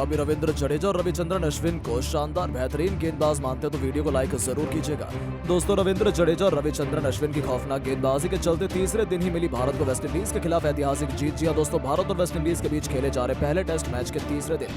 कभी रविंद्र जडेजा और रविचंद्रन अश्विन को शानदार बेहतरीन गेंदबाज मानते हो तो वीडियो को लाइक जरूर कीजिएगा। दोस्तों, रविंद्र जडेजा और रविचंद्रन अश्विन की खौफनाक गेंदबाजी के चलते तीसरे दिन ही मिली भारत को वेस्टइंडीज के खिलाफ ऐतिहासिक जीत। जी हां दोस्तों, भारत और वेस्टइंडीज के बीच खेले जा रहे पहले टेस्ट मैच के तीसरे दिन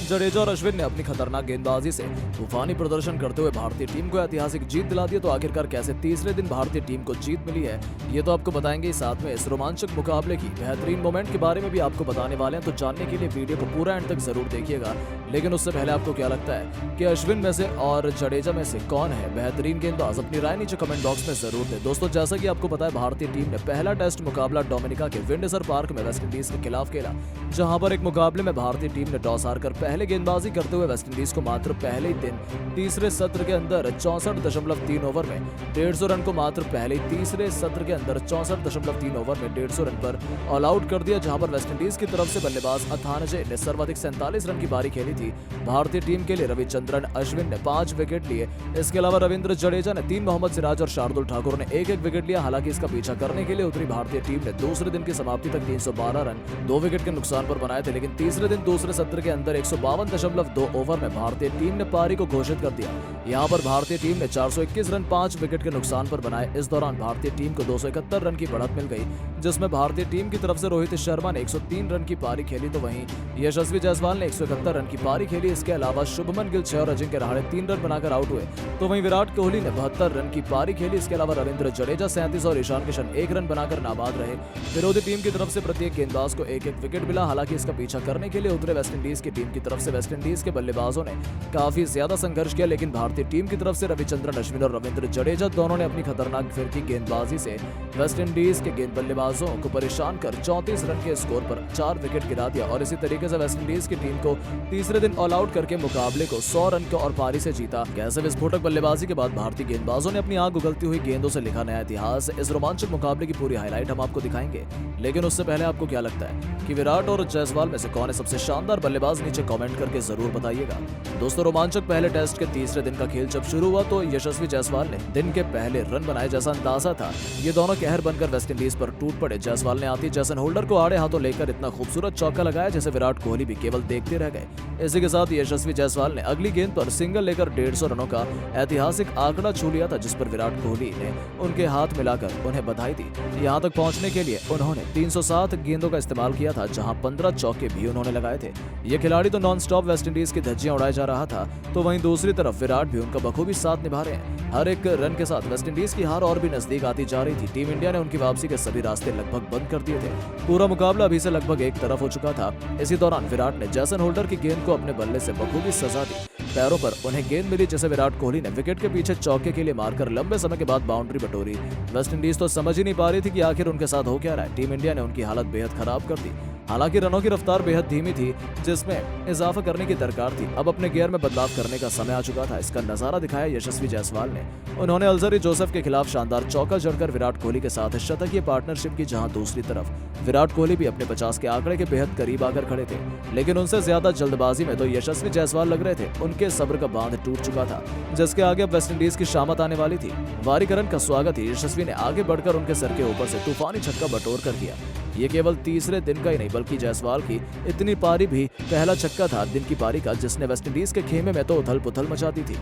जडेजा और अश्विन ने अपनी खतरनाक गेंदबाजी से तूफानी प्रदर्शन करते हुए भारतीय टीम को ऐतिहासिक जीत दिला दी। तो आखिरकार कैसे तीसरे दिन भारतीय टीम को जीत मिली है, ये तो आपको बताएंगे। साथ में इस रोमांचक मुकाबले की बेहतरीन मोमेंट के बारे में भी आपको बताने वाले हैं, तो जानने के लिए वीडियो को पूरा एंड तक जरूर देखिएगा। लेकिन उससे पहले आपको क्या लगता है कि अश्विन में से और जडेजा में से कौन है बेहतरीन गेंदबाज? अपनी राय नीचे कमेंट बॉक्स में जरूर दें। दोस्तों, जैसा कि आपको पता है, भारतीय टीम ने पहला टेस्ट मुकाबला डोमिनिका के विंडसर पार्क में वेस्टइंडीज के खिलाफ खेला, जहां पर एक मुकाबले में भारतीय टीम ने टॉस हारकर पहले गेंदबाजी करते हुए वेस्टइंडीज को मात्र पहले ही दिन तीसरे सत्र के अंदर 64.3 ओवर में 150 रन को मात्र पहले ही तीसरे सत्र के अंदर 64.3 ओवर में 150 रन पर ऑल आउट कर दिया, जहां पर वेस्टइंडीज की तरफ से बल्लेबाज अथानजे ने सर्वाधिक 47 रन की पारी खेली थी। भारतीय टीम के लिए रविचंद्रन अश्विन ने 5 विकेट लिए। इसके अलावा रविंद्र जडेजा ने 3, मोहम्मद सिराज और शार्दुल ठाकुर ने 1-1 विकेट लिया। हालांकि इसका पीछा करने के लिए उतरी भारतीय टीम ने दूसरे दिन की समाप्ति तक 312 रन 2 विकेट के नुकसान पर बनाए थे, लेकिन तीसरे दिन दूसरे सत्र के अंदर 152.2 ओवर में भारतीय टीम ने पारी को घोषित कर दिया। यहां पर भारतीय टीम ने 421 रन 5 विकेट के नुकसान पर बनाए। इस दौरान भारतीय टीम को 271 रन की बढ़त मिल गई, जिसमें भारतीय टीम की तरफ से रोहित शर्मा ने 103 रन की पारी खेली, तो वहीं यशस्वी जायसवाल ने 171 रन की पारी खेली। इसके अलावा शुभमन गिल 6 और अजिंक्य रहाणे 3 रन बनाकर आउट हुए, तो वहीं विराट कोहली ने 72 रन की पारी खेली। इसके अलावा रविंद्र जडेजा 37 और ईशान किशन 1 रन बनाकर नाबाद रहे। विरोधी टीम की तरफ से प्रत्येक गेंदबाज को 1-1 विकेट मिला। हालांकि इसका पीछा करने के लिए उतरे वेस्टइंडीज की टीम की तरफ से वेस्टइंडीज के बल्लेबाजों ने काफी ज्यादा संघर्ष किया, लेकिन भारतीय टीम की तरफ से रविचंद्रन अश्विन और रविंद्र जडेजा दोनों ने अपनी खतरनाक फिरकी गेंदबाजी से वेस्टइंडीज के गेंद बल्लेबाजों को परेशान कर 34 रन के स्कोर पर 4 विकेट गिरा दिया और इसी तरीके से वेस्टइंडीज की टीम को तीसरे दिन ऑल आउट करके मुकाबले को 100 रन के और पारी से जीता। कैसे विस्फोटक बल्लेबाजी के बाद भारतीय गेंदबाजों ने अपनी आंख उगलती हुई गेंदों से लिखा नया इतिहास। इस रोमांचक मुकाबले की पूरी हाईलाइट हम आपको दिखाएंगे, लेकिन उससे पहले आपको क्या लगता है कि विराट और जायसवाल में से कौन है सबसे शानदार बल्लेबाज? नीचे कमेंट करके जरूर बताइएगा। दोस्तों, रोमांचक पहले टेस्ट के तीसरे दिन का खेल जब शुरू हुआ तो यशस्वी जायसवाल ने दिन के पहले रन बनाए जैसा अंदाजा था। ये दोनों कहर बनकर वेस्टइंडीज पर टूट पड़े। जायसवाल ने आती जैसन होल्डर को आड़े हाथों लेकर इतना खूबसूरत चौका लगाया जैसे विराट कोहली भी केवल देखते रह गए। इसी के साथ यशस्वी जायसवाल ने अगली गेंद पर सिंगल लेकर 150 रनों का ऐतिहासिक आंकड़ा छू लिया था, जिस पर विराट कोहली ने उनके हाथ मिलाकर उन्हें बधाई दी। यहां तक पहुंचने के लिए उन्होंने 307 गेंदों का इस्तेमाल किया था, जहां 15 चौके भी उन्होंने लगाए थे। ये खिलाड़ी तो नॉन स्टॉप वेस्टइंडीज की धज्जियां उड़ाए जा रहा था, तो वहीं दूसरी तरफ विराट भी उनका बखूबी साथ निभा रहे हैं। हर एक रन के साथ वेस्टइंडीज की हार और भी नजदीक आती जा रही थी। टीम इंडिया ने उनकी वापसी के सभी रास्ते लगभग बंद कर दिए थे। पूरा मुकाबला अभी से लगभग एक तरफ हो चुका था। इसी दौरान विराट ने जैसन होल्डर की गेंद को अपने बल्ले से बखूबी सजा दी। पैरों पर उन्हें गेंद मिली, जैसे विराट कोहली ने विकेट के पीछे चौके के लिए मारकर लंबे समय के बाद बाउंड्री बटोरी। वेस्टइंडीज तो समझ ही नहीं पा रही थी कि आखिर उनके साथ हो क्या रहा है। टीम इंडिया ने उनकी हालत बेहद खराब कर दी। हालांकि रनों की रफ्तार बेहद धीमी थी, जिसमें इजाफा करने की दरकार थी। अब अपने गियर में बदलाव करने का समय आ चुका था। इसका नजारा दिखाया यशस्वी जायसवाल ने। उन्होंने अल्जरी जोसेफ के खिलाफ शानदार चौका जड़कर विराट कोहली के साथ शतकीय पार्टनरशिप की, जहां दूसरी तरफ विराट कोहली भी अपने 50 के आंकड़े के बेहद करीब आकर खड़े थे। लेकिन उनसे ज्यादा जल्दबाजी में तो यशस्वी जायसवाल लग रहे थे। उनके सब्र का बांध टूट चुका था, जिसके आगे अब वेस्टइंडीज की शामत आने वाली थी। वारीकरण का स्वागत ही यशस्वी ने आगे बढ़कर उनके सर के ऊपर से तूफानी छक्का बटोर कर किया। ये केवल तीसरे दिन का ही नहीं, बल्कि जायसवाल की इतनी पारी भी पहला छक्का था दिन की पारी का, जिसने वेस्टइंडीज के खेमे में तो उथल पुथल मचा दी थी।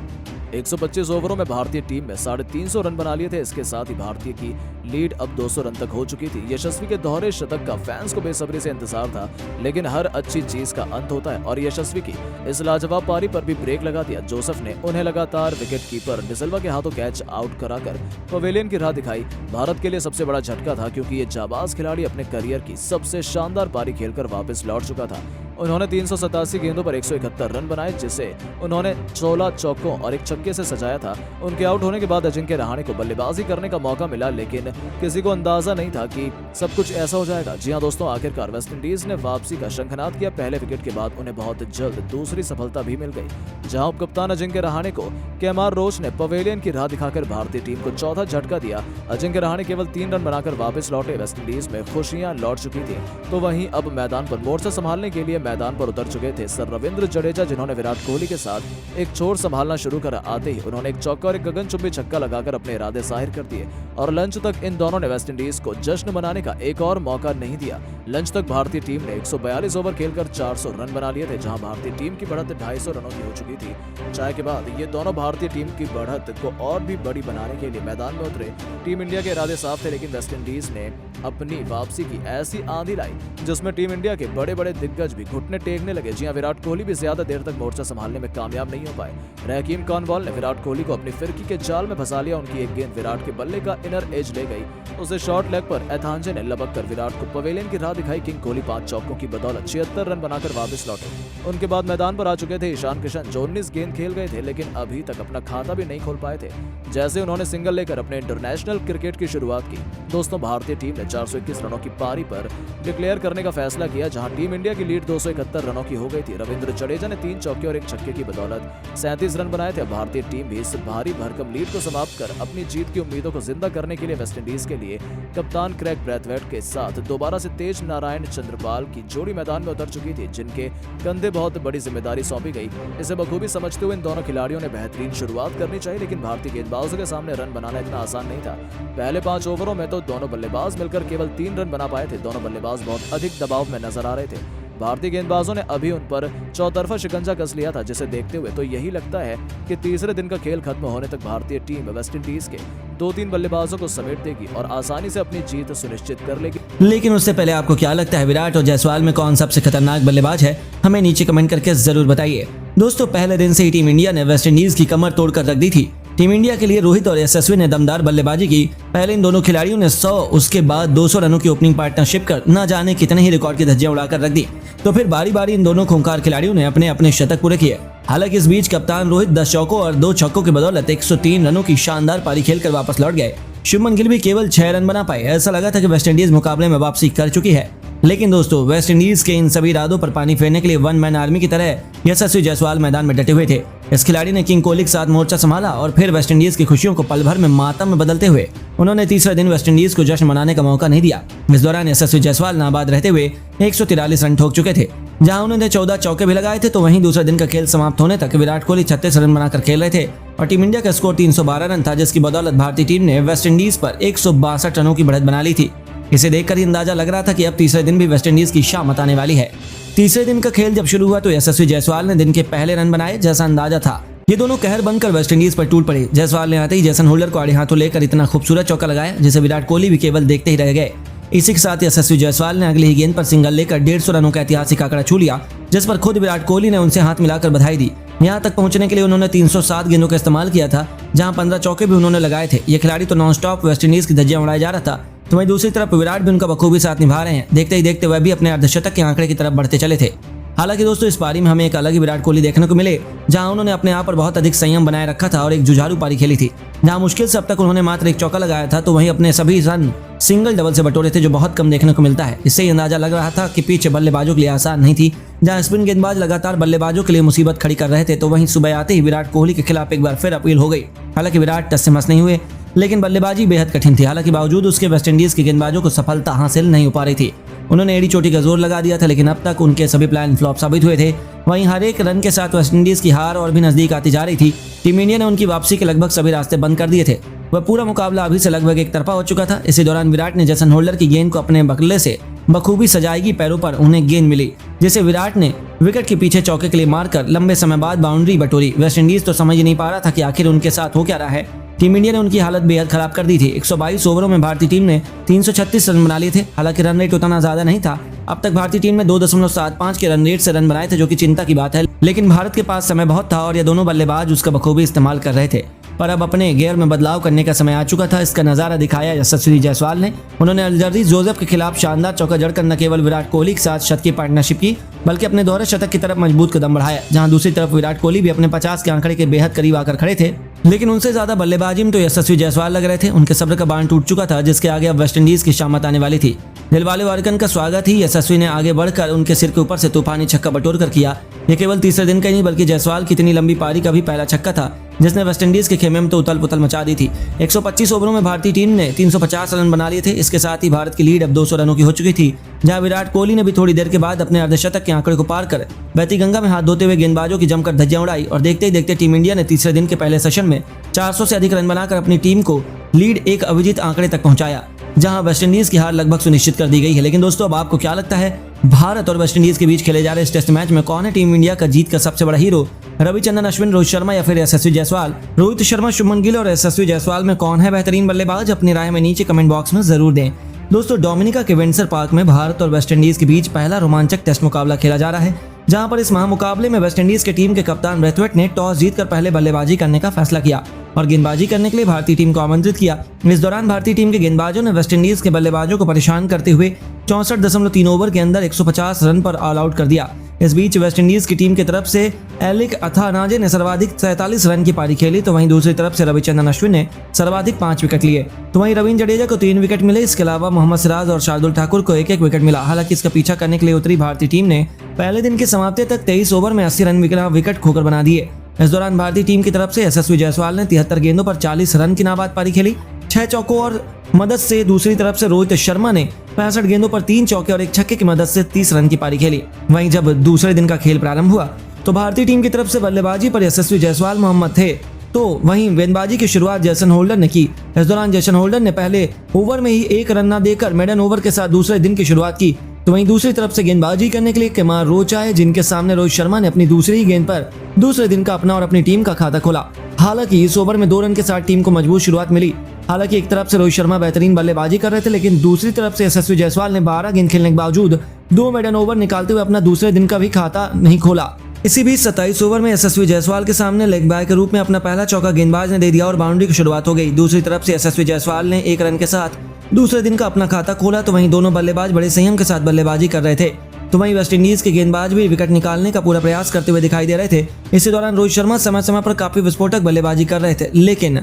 125 ओवरों में भारतीय टीम में 350 रन बना लिए थे। इसके साथ ही भारतीय की लीड अब 200 रन तक हो चुकी थी। यशस्वी के दोहरे शतक का फैंस को बेसब्री से इंतजार था, लेकिन हर अच्छी चीज का अंत होता है और यशस्वी की इस लाजवाब पारी पर भी ब्रेक लगा दिया। जोसेफ ने उन्हें लगातार विकेट कीपर डिसिल्वा के हाथों कैच आउट कराकर पवेलियन की राह दिखाई। भारत के लिए सबसे बड़ा झटका था, क्योंकि ये जाबाज खिलाड़ी अपने करियर की सबसे शानदार पारी खेलकर वापस लौट चुका था। उन्होंने 387 गेंदों पर 171 रन बनाए, जिसे उन्होंने 16 चौकों और एक छक्के से सजाया था। उनके आउट होने के बाद अजिंक्य रहाणे को बल्लेबाजी करने का मौका मिला, लेकिन किसी को अंदाजा नहीं था कि सब कुछ ऐसा हो जाएगा। जी हां दोस्तों, आखिरकार वेस्टइंडीज ने वापसी का शंखनाद किया। पहले विकेट के बाद उन्हें बहुत जल्द दूसरी सफलता भी मिल गई, जहां उपकप्तान अजिंक्य रहाणे को केमार रोच ने पवेलियन की राह दिखाकर भारतीय टीम को चौथा झटका दिया। अजिंक्य रहाणे केवल 3 रन बनाकर वापस लौटे। वेस्टइंडीज में खुशियां लौट चुकी थी, तो वहीं अब मैदान पर मोर्चा संभालने के लिए मैदान पर उतर चुके थे सर रविंद्र जडेजा, जिन्होंने विराट कोहली के साथ एक छोर संभालना शुरू करा। आते ही उन्होंने एक चौका और एक गगनचुंबी छक्का लगाकर अपने इरादे जाहिर कर दिए और लंच तक इन दोनों ने वेस्टइंडीज को जश्न मनाने का एक और मौका नहीं दिया। लंच तक भारतीय टीम ने 142 ओवर खेलकर 400 रन बना लिए थे, जहां भारतीय टीम की बढ़त 250 रनों की हो चुकी थी। चाय के बाद ये दोनों भारतीय टीम की बढ़त को और भी बड़ी बनाने के लिए मैदान में उतरे। टीम इंडिया के इरादे साफ थे, लेकिन वेस्टइंडीज ने अपनी वापसी की ऐसी आंधी लाई जिसमें टीम इंडिया के बड़े बड़े दिग्गज भी घुटने टेकने लगे। जी हां, विराट कोहली भी ज्यादा देर तक मोर्चा संभालने में कामयाब नहीं हो पाए। रहीम कॉर्नवॉल ने विराट कोहली को अपनी फिरकी के जाल में फंसा लिया। उनकी एक गेंद विराट के बल्ले का इनर एज ले गई, उसे शॉर्ट लेग पर एथांजे ने लपक कर विराट को पवेलियन की राह दिखाई। किंग कोहली 5 चौकों की बदौलत 76 रन बनाकर वापस लौटे। उनके बाद मैदान पर आ चुके थे ईशान किशन, जो 19 गेंद खेल गए थे, लेकिन अभी तक अपना खाता भी नहीं खोल पाए थे। जैसे उन्होंने सिंगल लेकर अपने इंटरनेशनल क्रिकेट की शुरुआत की, दोस्तों भारतीय टीम ने 421 रनों की पारी पर डिक्लेयर करने का फैसला किया, जहां टीम इंडिया की लीड 271 रनों की हो गई थी। रविंद्र जडेजा ने 3 चौके और 1 छक्के की बदौलत 37 रन बनाए थे। भारतीय टीम भी इस भारी भरकम लीड को समाप्त कर अपनी जीत की उम्मीदों को जिंदा करने के लिए वेस्टइंडीज के लिए कप्तान क्रेग ब्रैथवेट के साथ दोबारा से तेज नारायण चंद्रपाल की जोड़ी मैदान में उतर चुकी थी, जिनके कंधे बहुत बड़ी जिम्मेदारी सौंपी गई। इसे बखूबी समझते हुए इन दोनों खिलाड़ियों ने बेहतरीन शुरुआत करनी चाहिए, लेकिन भारतीय गेंदबाजों के सामने रन बनाना इतना आसान नहीं था। पहले 5 ओवरों में तो दोनों बल्लेबाज मिलकर केवल 3 रन बना पाए थे। दोनों बल्लेबाज बहुत अधिक दबाव में नजर आ रहे थे। भारतीय गेंदबाजों ने अभी उन पर चौतरफा शिकंजा कस लिया था, जिसे देखते हुए तो यही लगता है कि तीसरे दिन का खेल खत्म होने तक भारतीय टीम वेस्टइंडीज के 2-3 बल्लेबाजों को समेट देगी और आसानी से अपनी जीत सुनिश्चित कर लेगी। लेकिन उससे पहले आपको क्या लगता है, विराट और जायसवाल में कौन सबसे खतरनाक बल्लेबाज है? हमें नीचे कमेंट करके जरूर बताइए। दोस्तों, पहले दिन से ही टीम इंडिया ने वेस्टइंडीज की कमर तोड़कर रख दी थी। टीम इंडिया के लिए रोहित और यशस्वी ने दमदार बल्लेबाजी की। पहले इन दोनों खिलाड़ियों ने 100, उसके बाद 200 रनों की ओपनिंग पार्टनरशिप कर न जाने कितने ही रिकॉर्ड की धज्जियां उड़ाकर रख दी। तो फिर बारी बारी इन दोनों खूंखार खिलाड़ियों ने अपने अपने शतक पूरे किए। हालांकि इस बीच कप्तान रोहित 10 चौकों और 2 छक्कों की बदौलत 103 रनों की शानदार पारी खेलकर वापस लौट गए। शुभमन गिल भी केवल 6 रन बना पाए। ऐसा लगा था कि वेस्टइंडीज मुकाबले में वापसी कर चुकी है, लेकिन दोस्तों वेस्टइंडीज के इन सभी इरादों पर पानी फेरने के लिए वन मैन आर्मी की तरह यशस्वी जायसवाल मैदान में डटे हुए थे। इस खिलाड़ी ने किंग कोहली के साथ मोर्चा संभाला और फिर वेस्टइंडीज की खुशियों को पल भर में मातम में बदलते हुए उन्होंने तीसरे दिन वेस्टइंडीज को जश्न मनाने का मौका नहीं दिया। इस दौरान यशस्वी जायसवाल नाबाद रहते हुए 143 रन ठोक चुके थे। जहां उन्होंने 14 चौके भी लगाए थे, तो वहीं दूसरे दिन का खेल समाप्त होने तक विराट कोहली 36 रन बनाकर खेल रहे थे और टीम इंडिया का स्कोर 312 रन था, जिसकी बदौलत भारतीय टीम ने वेस्टइंडीज पर 162 रनों की बढ़त बना ली थी। इसे देखकर ही अंदाजा लग रहा था कि अब तीसरे दिन भी वेस्टइंडीज की शामत आने वाली है। तीसरे दिन का खेल जब शुरू हुआ तो यशस्वी जायसवाल ने दिन के पहले रन बनाए, जैसा अंदाजा था। ये दोनों कहर बनकर वेस्टइंडीज पर टूट पड़े। जायसवाल ने आते ही जेसन होल्डर को आड़े हाथों लेकर इतना खूबसूरत चौका लगाया, जिसे विराट कोहली भी केवल देखते ही रह गए। इसी के साथ यशस्वी जायसवाल ने अगली ही गेंद पर सिंगल लेकर 150 रनों का ऐतिहासिक आंकड़ा छू लिया, जिस पर खुद विराट कोहली ने उनसे हाथ मिलाकर बधाई दी। यहाँ तक पहुंचने के लिए उन्होंने 307 गेंदों का इस्तेमाल किया था, जहां 15 चौके भी उन्होंने लगाए थे। ये खिलाड़ी तो नॉनस्टॉप वेस्टइंडीज की धज्जियां उड़ाया जा रहा था, तो वहीं दूसरी तरफ विराट भी उनका बखूबी साथ निभा रहे हैं। देखते ही देखते वह भी अपने अर्धशतक के आंकड़े की तरफ बढ़ते चले थे। हालांकि दोस्तों, इस पारी में हमें एक अलग ही विराट कोहली देखने को मिले, जहां उन्होंने अपने आप पर बहुत अधिक संयम बनाए रखा था और एक जुझारू पारी खेली थी। जहां मुश्किल से अब तक उन्होंने मात्र 1 चौका लगाया था, तो वहीं अपने सभी रन सिंगल डबल से बटोरे थे, जो बहुत कम देखने को मिलता है। इससे ही अंदाजा लग रहा था कि पिच बल्लेबाजों के लिए आसान नहीं थी। जहां स्पिन गेंदबाज लगातार बल्लेबाजों के लिए मुसीबत खड़ी कर रहे थे, तो वहीं सुबह आते ही विराट कोहली के खिलाफ एक बार फिर अपील हो गई। हालांकि विराट टस से मस नहीं हुए, लेकिन बल्लेबाजी बेहद कठिन थी। हालांकि बावजूद उसके वेस्टइंडीज के गेंदबाजों को सफलता हासिल नहीं हो पा रही थी। उन्होंने एड़ी चोटी का जोर लगा दिया था, लेकिन अब तक उनके सभी प्लान फ्लॉप साबित हुए थे। वहीं हर एक रन के साथ वेस्टइंडीज की हार और भी नजदीक आती जा रही थी। टीम इंडिया ने उनकी वापसी के लगभग सभी रास्ते बंद कर दिए थे। वह पूरा मुकाबला अभी से लगभग एक तरफा हो चुका था। इसी दौरान विराट ने जेसन होल्डर की गेंद को अपने बल्ले से बखूबी सजाएगी पैरों पर उन्हें गेंद मिली, जिसे विराट ने विकेट के पीछे चौके के लिए मारकर लंबे समय बाद बाउंड्री बटोरी। वेस्टइंडीज तो समझ ही नहीं पा रहा था कि आखिर उनके साथ हो क्या रहा है। टीम इंडिया ने उनकी हालत बेहद खराब कर दी थी। 122 ओवरों में भारतीय टीम ने 336 रन बना लिए थे। हालांकि रन रेट उतना ज्यादा नहीं था। अब तक भारतीय टीम ने 2.75 के रन रेट से रन बनाए थे, जो कि चिंता की बात है। लेकिन भारत के पास समय बहुत था और ये दोनों बल्लेबाज उसका बखूबी इस्तेमाल कर रहे थे। पर अब अपने गियर में बदलाव करने का समय आ चुका था। इसका नजारा दिखाया यशस्वी जायसवाल ने। उन्होंने अल्जर्दी जोसेफ के खिलाफ शानदार चौका जड़कर न केवल विराट कोहली के साथ शत की पार्टनरशिप की, बल्कि अपने दोहरे शतक की तरफ मजबूत कदम बढ़ाया। जहां दूसरी तरफ विराट कोहली भी अपने 50 के आंकड़े के बेहद करीब आकर खड़े थे। लेकिन उनसे ज्यादा बल्लेबाजी में तो यशस्वी जायसवाल लग रहे थे। उनके सब्र का बांध टूट चुका था, जिसके आगे अब वेस्टइंडीज की शामत आने वाली थी। दिलवाले वारकन का स्वागत ही यशस्वी ने आगे बढ़कर उनके सिर के ऊपर से तूफानी छक्का बटोर कर किया। ये केवल तीसरे दिन का ही नहीं, बल्कि जायसवाल की इतनी लंबी पारी का भी पहला छक्का था, जिसने वेस्टइंडीज के खेमे में तो उथल पुथल मचा दी थी। 125 ओवरों में भारतीय टीम ने 350 रन बना लिए थे। इसके साथ ही भारत की लीड अब 200 रनों की हो चुकी थी। जहां विराट कोहली ने भी थोड़ी देर के बाद अपने अर्धशतक के आंकड़े को पार कर बहती गंगा में हाथ धोते हुए गेंदबाजों की जमकर धज्जियां उड़ाई और देखते ही देखते टीम इंडिया ने तीसरे दिन के पहले सेशन में 400 से अधिक रन बनाकर अपनी टीम को लीड एक अविजित आंकड़े तक पहुंचाया, जहां वेस्टइंडीज की हार लगभग सुनिश्चित कर दी गई है। लेकिन दोस्तों, अब आपको क्या लगता है, भारत और वेस्टइंडीज के बीच खेले जा रहे इस टेस्ट मैच में कौन है टीम इंडिया का जीत का सबसे बड़ा हीरो? रविचंद्रन अश्विन, रोहित शर्मा या फिर यशस्वी जायसवाल? रोहित शर्मा, शुभमन गिल और यशस्वी जायसवाल में कौन है बेहतरीन बल्लेबाज? अपनी राय में नीचे कमेंट बॉक्स में जरूर दें। दोस्तों, डोमिनिका के विंडसर पार्क में भारत और वेस्टइंडीज के बीच पहला रोमांचक टेस्ट मुकाबला खेला जा रहा है, जहां पर इस महामुकाबले में वेस्टइंडीज के टीम के कप्तान ब्रैथवेट ने टॉस जीतकर पहले बल्लेबाजी करने का फैसला किया और गेंदबाजी करने के लिए भारतीय टीम को आमंत्रित किया। इस दौरान भारतीय टीम के गेंदबाजों ने वेस्टइंडीज के बल्लेबाजों को परेशान करते हुए 64.3 ओवर के अंदर 150 रन पर ऑल आउट कर दिया। इस बीच वेस्टइंडीज की टीम की तरफ से एलिक अथानाजे ने सर्वाधिक 47 रन की पारी खेली, तो वहीं दूसरी तरफ से रविचंद्रन अश्विन ने सर्वाधिक 5 विकेट लिए। तो वहीं रवींद्र जडेजा को 3 विकेट मिले। इसके अलावा मोहम्मद सिराज और शार्दुल ठाकुर को एक विकेट मिला। हालांकि इसका पीछा करने के लिए उतरी भारतीय टीम ने पहले दिन की समाप्ति तक 23 ओवर में 80 रन विकेट खोकर बना दिए। इस दौरान भारतीय टीम की तरफ से यशस्वी जायसवाल ने 73 गेंदों पर 40 रन की नाबाद पारी खेली, 6 चौकों और मदद से। दूसरी तरफ से रोहित शर्मा ने 65 गेंदों पर 3 चौके और 1 छक्के की मदद से 30 रन की पारी खेली। वहीं जब दूसरे दिन का खेल प्रारंभ हुआ तो भारतीय टीम की तरफ से बल्लेबाजी पर यशस्वी जायसवाल मोहम्मद थे, तो वहीं गेंदबाजी की शुरुआत जेसन होल्डर ने की। इस दौरान जेसन होल्डर ने पहले ओवर में ही 1 रन न देकर मेडन ओवर के साथ दूसरे दिन की शुरुआत की। तो वहीं दूसरी तरफ से गेंदबाजी करने के लिए केमार रोच आए, जिनके सामने रोहित शर्मा ने अपनी दूसरी ही गेंद पर दूसरे दिन का अपना और अपनी टीम का खाता खोला। हालांकि इस ओवर में 2 रन के साथ टीम को मजबूत शुरुआत मिली। हालांकि एक तरफ से रोहित शर्मा बेहतरीन बल्लेबाजी कर रहे थे, लेकिन दूसरी तरफ से यशस्वी जायसवाल ने 12 गेंद खेलने के बावजूद 2 मेडन ओवर निकालते हुए अपना दूसरे दिन का भी खाता नहीं खोला। इसी बीच 27 ओवर में यशस्वी जायसवाल के सामने लेग बाय के रूप में अपना पहला चौका गेंदबाज ने दे दिया और बाउंड्री की शुरुआत हो गई। दूसरी तरफ से यशस्वी जायसवाल ने 1 रन के साथ दूसरे दिन का अपना खाता खोला, तो वहीं दोनों बल्लेबाज बड़े संयम के साथ बल्लेबाजी कर रहे थे। तो वहीं वेस्टइंडीज के गेंदबाज भी विकेट निकालने का पूरा प्रयास करते हुए दिखाई दे रहे थे। इसी दौरान रोहित शर्मा समय समय पर काफी विस्फोटक बल्लेबाजी कर रहे थे, लेकिन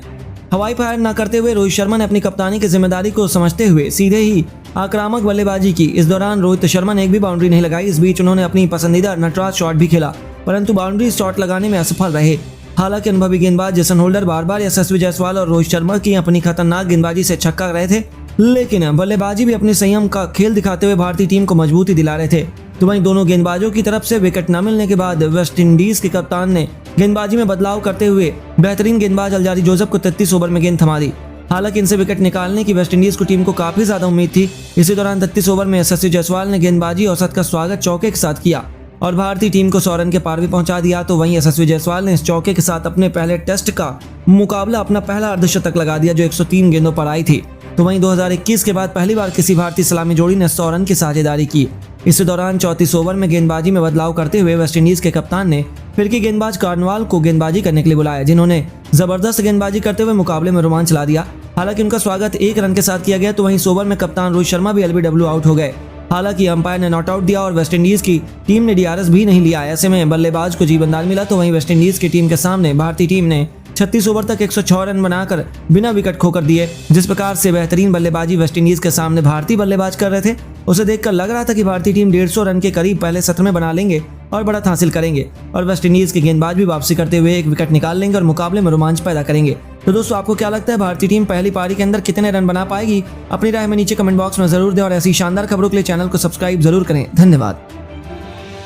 हवाई फायर न करते हुए रोहित शर्मा ने अपनी कप्तानी की जिम्मेदारी को समझते हुए सीधे ही आक्रामक बल्लेबाजी की। इस दौरान रोहित शर्मा ने एक भी बाउंड्री नहीं लगाई। इस बीच उन्होंने अपनी पसंदीदा नटराज शॉट भी खेला, परंतु बाउंड्री शॉट लगाने में असफल रहे। हालांकि अनुभवी गेंदबाज जेसन होल्डर बार बार यशस्वी जायसवाल और रोहित शर्मा की अपनी खतरनाक गेंदबाजी से छक्का रहे थे, लेकिन बल्लेबाजी भी अपने संयम का खेल दिखाते हुए भारतीय टीम को मजबूती दिला रहे थे। तो वहीं दोनों गेंदबाजों की तरफ से विकेट न मिलने के बाद वेस्टइंडीज के कप्तान ने गेंदबाजी में बदलाव करते हुए बेहतरीन गेंदबाज अलजारी जोसेफ को 33 ओवर में गेंद थमा दी। हालांकि इनसे विकेट निकालने की वेस्टइंडीज को टीम को काफी ज्यादा उम्मीद थी। इसी दौरान 33 ओवर में यशस्वी जायसवाल ने गेंदबाजी औसत का स्वागत चौके के साथ किया और भारतीय टीम को 100 रन के पार भी पहुंचा दिया। तो वहीं यशस्वी जायसवाल ने इस चौके के साथ अपने पहले टेस्ट का मुकाबला अपना पहला अर्धशतक लगा दिया, जो 103 गेंदों पर आई थी। तो वहीं 2021 के बाद पहली बार किसी भारतीय सलामी जोड़ी ने 100 रन की साझेदारी की। इस दौरान 34 ओवर में गेंदबाजी में बदलाव करते हुए वेस्टइंडीज के कप्तान ने फिरकी गेंदबाज कार्नवाल को गेंदबाजी करने के लिए बुलाया, जिन्होंने जबरदस्त गेंदबाजी करते हुए मुकाबले में रोमांच ला दिया। हालांकि उनका स्वागत 1 रन के साथ किया गया। तो वहीं इस ओवर में कप्तान रोहित शर्मा भी LBW आउट हो गए। हालांकि अंपायर ने नॉट आउट दिया और वेस्टइंडीज की टीम ने DRS भी नहीं लिया। ऐसे में बल्लेबाज को जीवनदान मिला। तो वहीं वेस्टइंडीज की टीम के सामने भारतीय टीम ने 36 ओवर तक 106 रन बनाकर बिना विकेट खोकर दिए। जिस प्रकार से बेहतरीन बल्लेबाजी वेस्टइंडीज के सामने भारतीय बल्लेबाज कर रहे थे, उसे देखकर लग रहा था कि भारतीय टीम 150 रन के करीब पहले सत्र में बना लेंगे और बढ़त हासिल करेंगे और वेस्टइंडीज के गेंदबाज भी वापसी करते हुए 1 विकेट निकाल लेंगे और मुकाबले में रोमांच पैदा करेंगे। तो दोस्तों, आपको क्या लगता है, भारतीय टीम पहली पारी के अंदर कितने रन बना पाएगी? अपनी राय में नीचे कमेंट बॉक्स में जरूर दें और ऐसी शानदार खबरों के लिए चैनल को सब्सक्राइब जरूर करें। धन्यवाद।